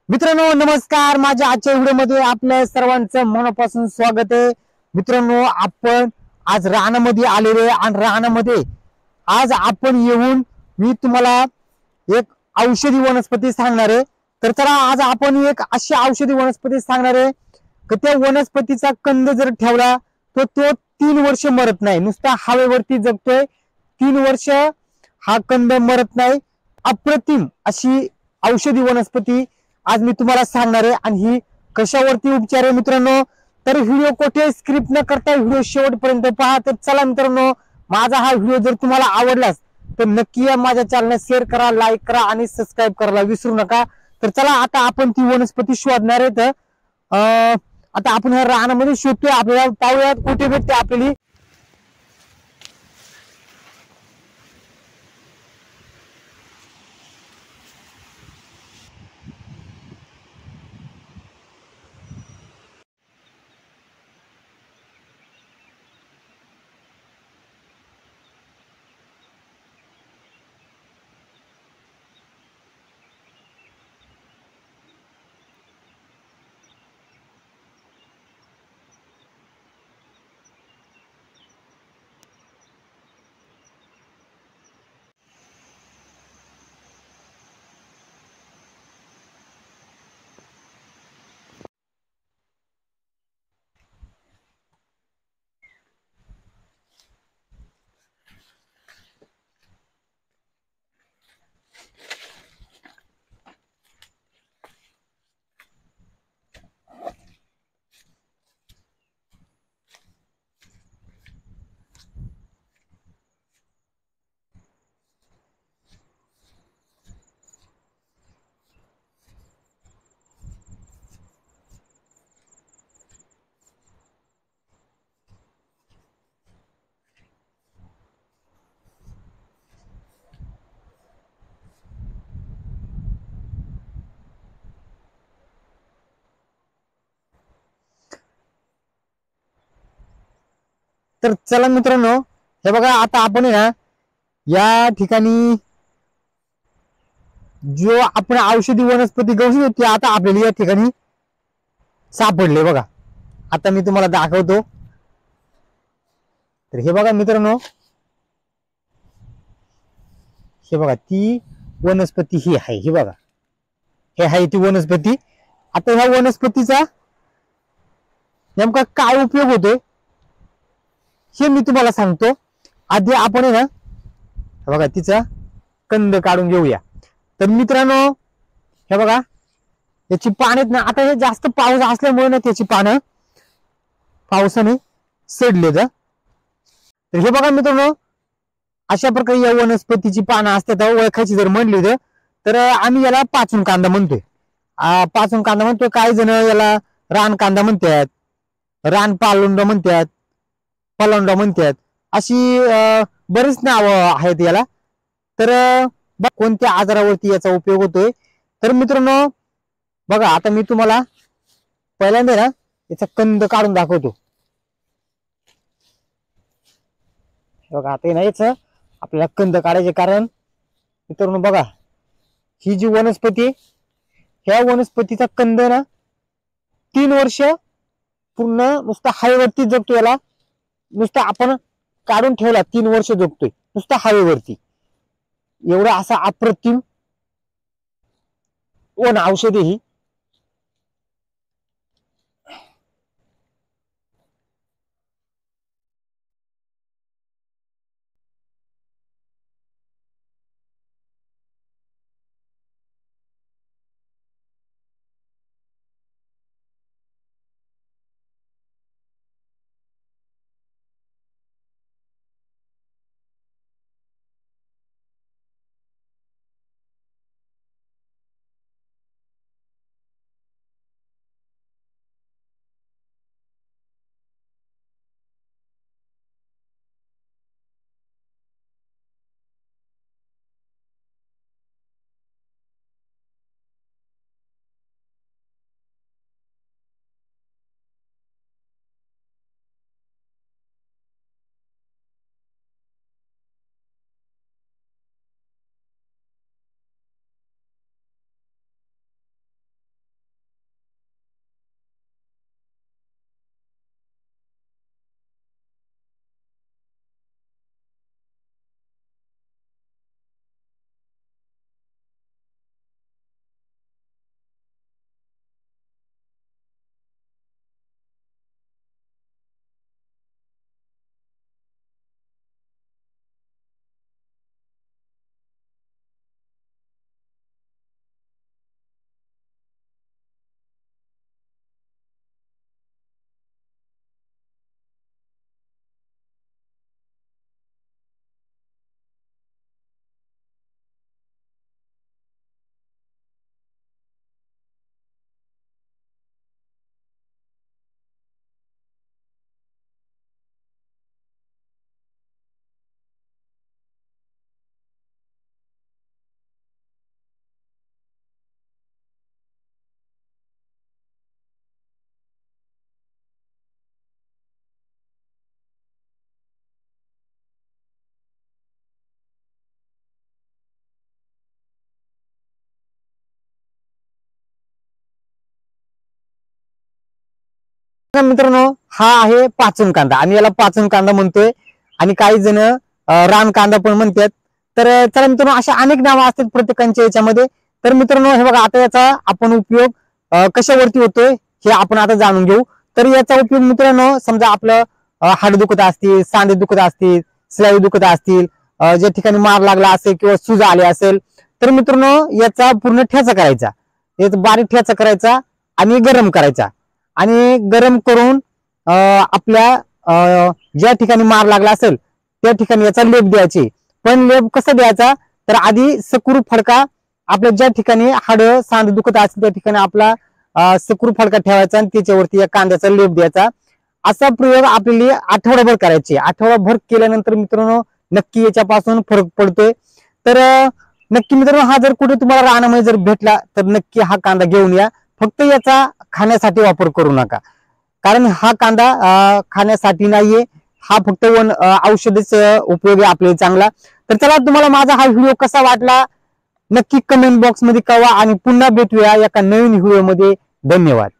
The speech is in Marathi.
मित्रांनो नमस्कार. माझ्या आजच्या व्हिडिओमध्ये आपल्या सर्वांचं मनापासून स्वागत आहे. मित्रांनो, आपण आज रानामध्ये आलेले आहे आणि रानामध्ये आज आपण येऊन मी तुम्हाला एक औषधी वनस्पती सांगणार आहे. तर चला, आज आपण एक अशी औषधी वनस्पती सांगणार आहे की त्या वनस्पतीचा कंद जर ठेवला तर तो 3 वर्ष मरत नाही, नुसता हवेवरती जगतोय. 3 वर्ष हा कंद मरत नाही. अप्रतिम अशी औषधी वनस्पती आज मी तुम्हाला सांगणार आहे. आणि ही कशावरती उपचार आहे मित्रांनो, तर व्हिडिओ कुठे स्क्रिप्ट न करता व्हिडिओ शेवटपर्यंत पहा. तर चला मित्रांनो, माझा हा व्हिडिओ जर तुम्हाला आवडलास तर नक्की माझ्या चॅनलला शेअर करा, लाईक करा आणि सबस्क्राईब करायला विसरू नका. तर चला, आता आपण ती वनस्पती शोधणार आहे. तर आता आपण ह्या रानामध्ये शोधतोय, आपल्याला पाहूयात कुठे भेटते आपल्याला. तर चला मित्रांनो, हे बघा, आता आपण आहे ना या ठिकाणी जो आपण औषधी वनस्पती गवशी होती आता आपल्याला या ठिकाणी सापडले बघा. आता मी तुम्हाला दाखवतो. तर हे बघा मित्रांनो, हे बघा ती वनस्पती ही आहे. हे बघा, हे आहे ती वनस्पती. आता ह्या वनस्पतीचा नेमका काय उपयोग होतोय हे मी तुम्हाला सांगतो. आधी आपण आहे ना, हे बघा, तिचा कंद काढून घेऊया. तर मित्रांनो, हे बघा, याची पानं ना, आता हे जास्त पाऊस असल्यामुळे ना त्याची पानं पावसाने सडले. तर हे बघा मित्रांनो, अशा प्रकारे या वनस्पतीची पानं असतात. ओळखायची जर म्हणली तर आम्ही याला पाचून कांदा म्हणतोय. पाचून कांदा म्हणतोय. काही जण याला रान कांदा म्हणतात, रान पालोंडा म्हणतात, पलोंडा म्हणतात. अशी बरीच नावं आहेत याला. तर कोणत्या आजारावरती याचा उपयोग होतोय तर मित्रांनो बघा, आता मी तुम्हाला पहिल्यांदा ना याचा कंद काढून दाखवतो. बघा, आता ना याच आपल्याला कंद काढायचे कारण मित्रांनो बघा, ही जी वनस्पती, ह्या वनस्पतीचा कंद ना 3 वर्ष पूर्ण नुसता हवेवरती जगतो. याला नुसता आपण काढून ठेवला 3 वर्ष जगतोय नुसता हवेवरती. एवढा असा अप्रतिम वन औषधी ही. मित्रांनो हा आहे पाचन कांदा, आम्ही याला पाचन कांदा म्हणतोय आणि काही जण रान कांदा पण म्हणतात. तर चला मित्रांनो अशा अनेक नावं असतात प्रत्येकांच्या याच्यामध्ये. तर मित्रांनो हे बघा आता याचा आपण उपयोग कशावरती होतोय हे आपण आता जाणून घेऊ. तर याचा उपयोग मित्रांनो समजा आपलं हाड दुखत असतील, सांधे दुखत असतील, स्नायू दुखत असतील, ज्या ठिकाणी मार लागला असेल किंवा सूज आले असेल तर मित्रांनो याचा पूर्ण ठ्याचा करायचा, याचा बारीक ठ्याचा करायचा आणि गरम करायचा आणि गरम करून आपल्या ज्या ठिकाणी मार लागला असेल त्या ठिकाणी याचा लेप द्यायचे. पण लेप कसा द्यायचा तर आधी सकरू फडका आपल्या ज्या ठिकाणी हाड सांध दुखत असतील त्या ठिकाणी आपला सकरू फडका ठेवायचा आणि त्याच्यावरती या कांद्याचा लेप द्यायचा. असा प्रयोग आपल्याला आठवडाभर करायचे. आठवडाभर केल्यानंतर मित्रांनो नक्की याच्यापासून फरक पडतोय. तर नक्की मित्रांनो हा जर कुठे तुम्हाला रानामध्ये जर भेटला तर नक्की हा कांदा घेऊन या. फक्त याचा खाण्यासाठी वापर करू नका, कारण हा कांदा खाण्यासाठी नाहीये, हा फक्त औषधच उपयोग आहे आपल्याला चांगला. तर चला तुम्हाला माझा हा व्हिडिओ कसा वाटला नक्की कमेंट बॉक्स मध्ये कळवा आणि पुन्हा भेटूया एका नवीन व्हिडिओ मध्ये. धन्यवाद.